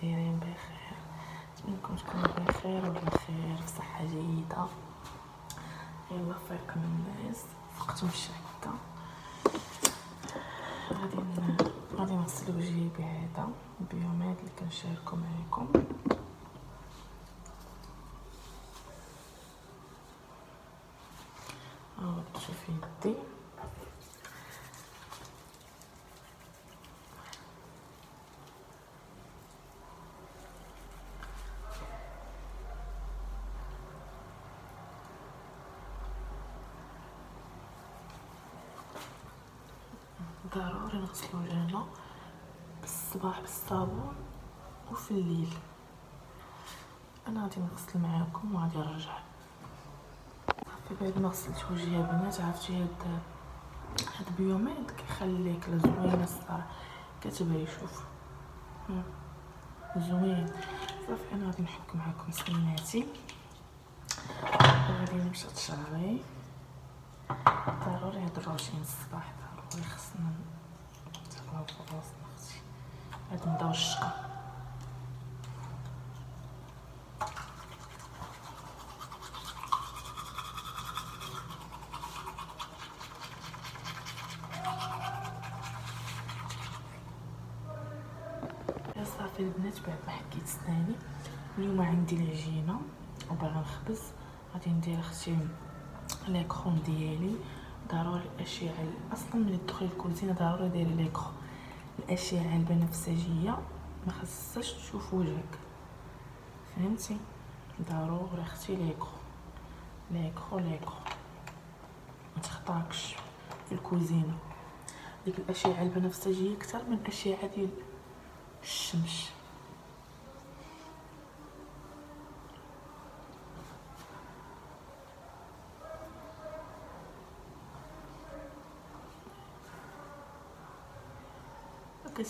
دايرين بخير؟ نتمنىكم تكونوا بخير وبالخير في صحه جيده. يلا فيق من الناس، فقتم الشعكه. غادي نغسل وجهي بهذا البيومات اللي كنشاركو معكم. غنشوف يدي ضروري نغسلو وجهنا بالصباح بالصابون وفي الليل. انا غادي نغسل معاكم وغادي نرجع. صافي بعد ما غسلت وجهي البنات، عرفتي هاد البيومات كيخليك زوينه الصراحه، كتبغي شوف زوين. صافي انا غادي نحك معكم سناتي وغادي نمشط شعري. ضروري هاد الروتين الصباح ضروري خصنا نتقلاو في راسنا اختي بعد نبداو الشقا. صافي البنات بعد ما حكيت سناني، اليوم عندي العجينه وباغا نخبز. غادي ندير اختي ليكرون ديالي. ضروري الاشعه اصلا ملي تدخلي الكوزينه ضروري ديري ليكرون. الاشعه البنفسجيه ما خصهاش تشوف وجهك، فهمتي؟ ضروري اختي ليكرون ما تخطاكش في الكوزينه. ديك الاشعه البنفسجيه اكثر من الاشعه ديال الشمس.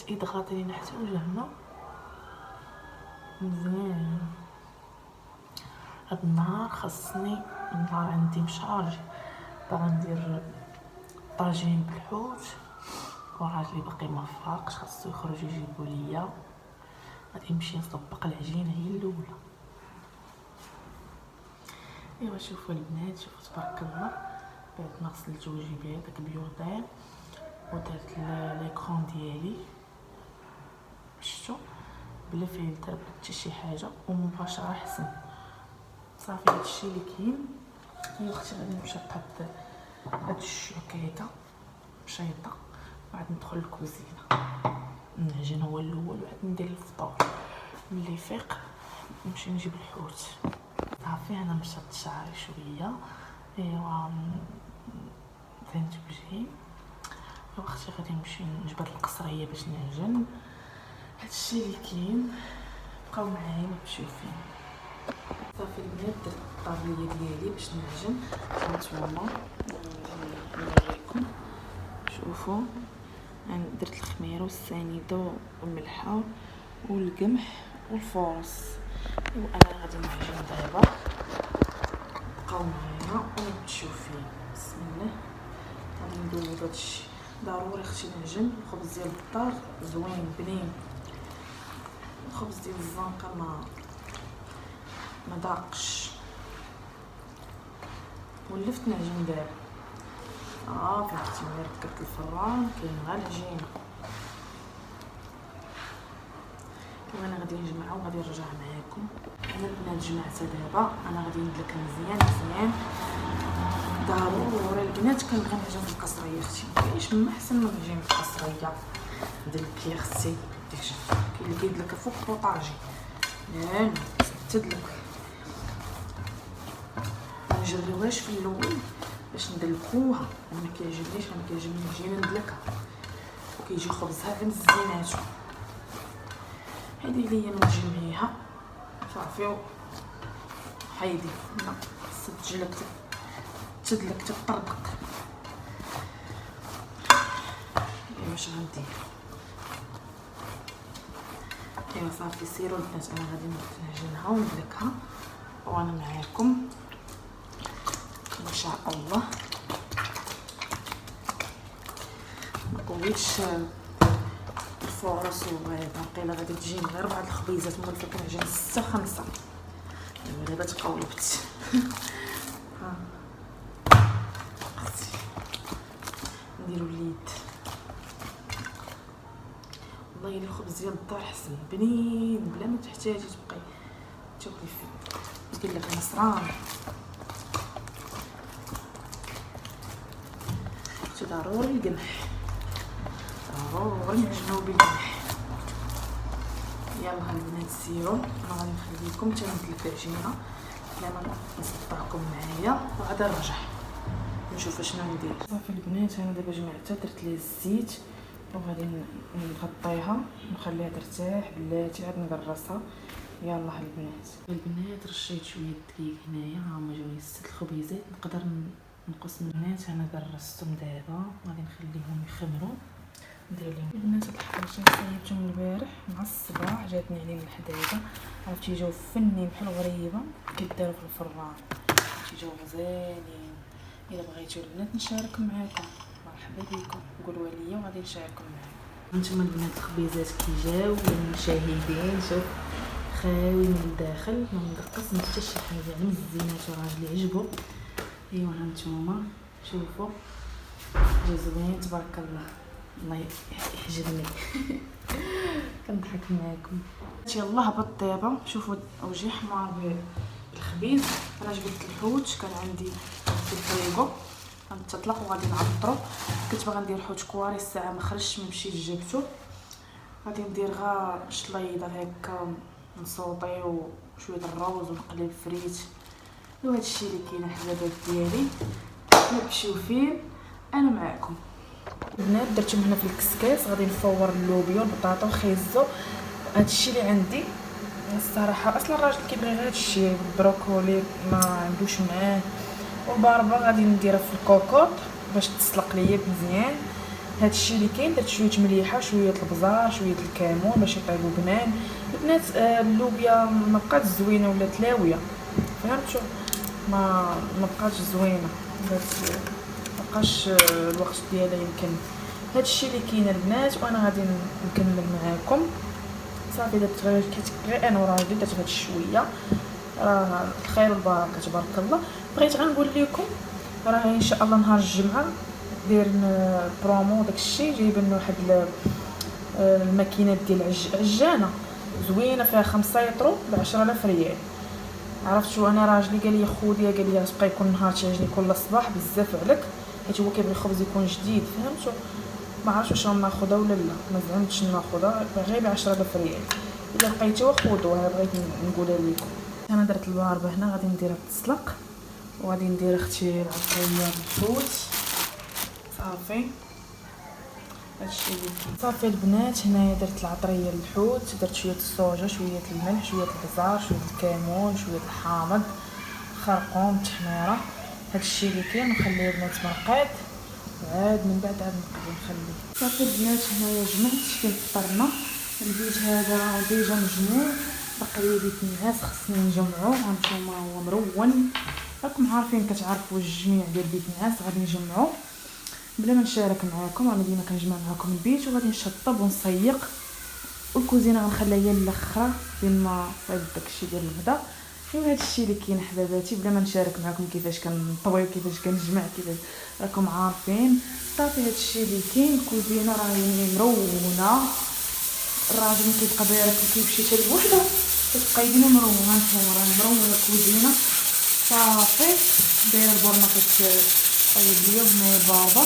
كتضغط لينا حتى وجهنا مزيان. هاد النهار خاصني، النهار عندي مشارج، باغا ندير طاجين بالحوت وراجلي باقي ما فاقش، خاصو يخرج يجيبو ليا. غادي نمشي نطبق العجينه هي الاولى. ايوا شوفوا البنات، شوفوا تبارك الله، بعد ما غسلت وجهي بهذاك بيوضين ودرت ليكرون ديالي، شفتوا بلا فلتر بلا حتى شي حاجه ومباشره احسن. صافي هادشي اللي كاين. هي اختي غادي نمشي نحط هاد الشوكيطه مشيطه وعاد ندخل الكوزينه نعجن هو الاول وعاد ندير الفطور. ملي يفيق نمشي نجيب الحوت. صافي انا مشطت شعري شويه. ايوا زينت وجهي. ايوا اختي غادي نمشي نجبد القصريه باش نعجن. هادشي اللي كاين، بقاو معايا ما تمشيو فين. صافي البنات درت الطابليه ديالي باش نعجن. هانتوما نوريكم، شوفوا انا درت الخميره والسنيده والملحه والقمح والفورص. وانا غادي نعجن دابا، بقاو معايا ونمشيو فين. بسم الله. غادي ندوز هادشي. ضروري اختي نعجن. الخبز ديال الدار زوين بنين، الخبز ديال الزنقه ما ضاقش. ولفت نعجن دابا. صافي اختي ملي ركبت الفران كاين غير العجينه. وانا غادي نجمعها وغادي نرجع معاكم. انا البنات جمعتها دابا، انا غادي ندلك مزيان. ضروري البنات كنبغي نعجن في القصريه اختي، مكاينش ما احسن من نعجن في القصريه. دلك يا اختي ديك كاين اللي كيدلك فوق البوطاجي. لا تدلك ما نجريوهاش في الاول باش ندلكوها. انا ما كيعجبنيش، انا كيعجبني العجينه ندلكها وكيجي خبزها غير مزيناتو. هادي ليا نجمعيها صافي حيدي. لا تسجلك تدلك تطربق. واش غندير؟ ايوا صافي سيروا البنات، انا غادي نعجنها وندلكها وانا معاكم ان شاء الله. ما طويتش الفرص وهذا قيله غادي تجيني غير بعض الخبيزات من الفكره كنعجن 6 5 دابا تقولبت ها نديرو اليد والله الا الخبز ديال الدار حسن بنين بلا ما تحتاجي تبقاي تاكلي فيه ندير لك المصران ضروري القمح ضروري نعجنو بالقمح يلا البنات سيروا انا غادي نخليكم حتى ندلك العجينه بلا ما نصدعكم معايا وغادي نرجع نشوف اشنو ندير. صافي البنات انا دابا جمعتها درت ليها الزيت وغادي نغطيها ونخليها ترتاح بلاتي عاد نقرصها. يلا البنات رشيت شويه دقيق هنايا ها هما جاوني 6 الخبيزات نقدر نقص من البنات. انا قرصتهم دابا غادي نخليهم يخمروا ندير لهم البنات. هاد الحاجه صايبتهم البارح مع الصباح جاتني عليه من الحداده عرفتي جاو فنين بحال غريبه كيداروا في الفران جاو غزالين. الا بغيتو البنات نشارك معاكم مرحبا بكم قولوا لي وغادي نشاركهم معاكم. هانتوما البنات الخبيزات كي جاو للمشاهدين شوف خاوي من الداخل ما مدقص ما حتى شي حاجه على الزينات وراجلي عجبو. ايوا هانتوما شوفوا جا زوين تبارك الله يحجبني كنضحك معاكم. يلا هبط دابا شوفوا وجهي حمار بالخبيز. انا جبت الحوت كان عندي في الفريغو غنتطلق وغادي نعطرو. كنت باغا ندير حوت كواري الساعه ما خرجش مشيت جبتو. غادي ندير غير شليضه هكا نصوطي وشويه الروز ونقلي الفريت وهذا الشيء اللي كاين الحبابات ديالي. نمشيو فين انا معاكم البنات. درتهم هنا في الكسكاس غادي نفور اللوبيا والبطاطا وخيزو. هذا الشيء اللي عندي الصراحه اصلا الراجل كيبغي غير هذا الشيء البروكولي ما عندوش معاه. والباربه غادي نديرها في الكوكوط باش تسلق ليا مزيان. هذا الشيء اللي كاين درت شويه مليحه شويه البزار شويه الكمون باش يطيبوا بنان. البنات اللوبيا ما بقاتش زوينه ولا تلاويه فهمتوا ما بقاتش زوينه بس ما بقاش الوقت ديالها يمكن. هذا الشيء اللي كاين البنات وانا غادي نكمل معاكم. صافي درت غير انا وراجلي درت هاد الشويه راه الخير والبركه تبارك الله. بغيت غنقول لكم راه ان شاء الله نهار الجمعه دايرين برومو داكشي جايبين واحد الماكينات ديال عجانه زوينه فيها 5 يطرو ب 10000 ريال. عرفتوا انا راجلي قال لي خوديا قال لي تبقى يكون نهار تعجني كل صباح بزاف عليك حيت هو كيبغي الخبز يكون جديد فهمتوا. ما عرفتش واش ناخذها ولا لا ما زعمتش ناخذها غير ب 10000 ريال. الا لقيتوها خذوها بغيت نقولها لكم. انا درت الباربه هنا غادي نديرها تسلق وغادي ندير اختي العطريه بالحوت. صافي هادشي اللي صافي البنات. هنايا درت العطريه للحوت درت شويه الصوجه شويه الملح شويه البزار شويه الكمون شويه الحامض خرقوم تحميره. هادشي اللي كاين نخليه البنات مرقاد وعاد من بعد عاد نقدر نخليه. صافي البنات هنايا جمعت فين فطرنا. البيت هذا ديجا مجموع باقي لي بيت الناس خصني نجمعوه. هانتوما هو مرون راكم عارفين كتعرفوا الجميع ديال بيت الناس غادي نجمعوه بلا ما نشارك معاكم. انا ديما كنجمع معاكم البيت وغادي نشطب ونصيق والكوزينه غنخليها هي الاخرى فين ما صايب داكشي ديال الغدا. ايوا هذا الشيء اللي كاين حباباتي بلا ما نشارك معاكم كيفاش كنطوي كيفاش كنجمع كيفاش راكم عارفين. صافي هذا الشيء اللي كاين. الكوزينه راهي مرونه الراجل ما كيبقى بارك كيمشي حتى لوحده كتبقى يدينا مرونه. هانتوما راه مرونه الكوزينه صافي دايره البرمكه قلبيه وهنايا الباربه.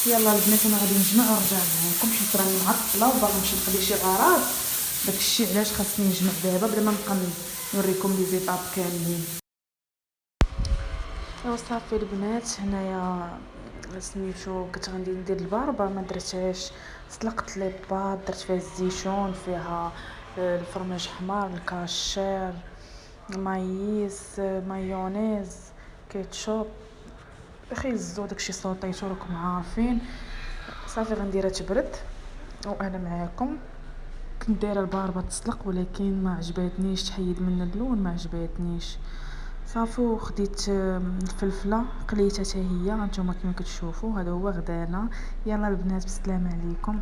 يلا البنات انا غادي نجمع ونرجع معكم حيت راني معطله وباغا نمشي نقضي شي غراض. داكشي علاش خاصني نجمع دابا بلا ما نبقى نوريكم لي زيطاب كاملين. ايوا صافي البنات هنايا سميتو كنت غندي ندير الباربه ما درتهاش. سلقت لي باد درت فيها الزيتون فيها الفرماج حمار الكاشير مايس مايونيز كيتشوب خيزو داكشي صوطيتو راكم عارفين. صافي غنديرها تبرد وانا معاكم. كنت دايره الباربه تسلق ولكن ما عجباتنيش تحيد من اللون ما عجباتنيش. صافي وخديت الفلفله قليتها حتى هي هانتوما كما كتشوفوا هذا هو غدانا. يلا البنات بسلامه عليكم.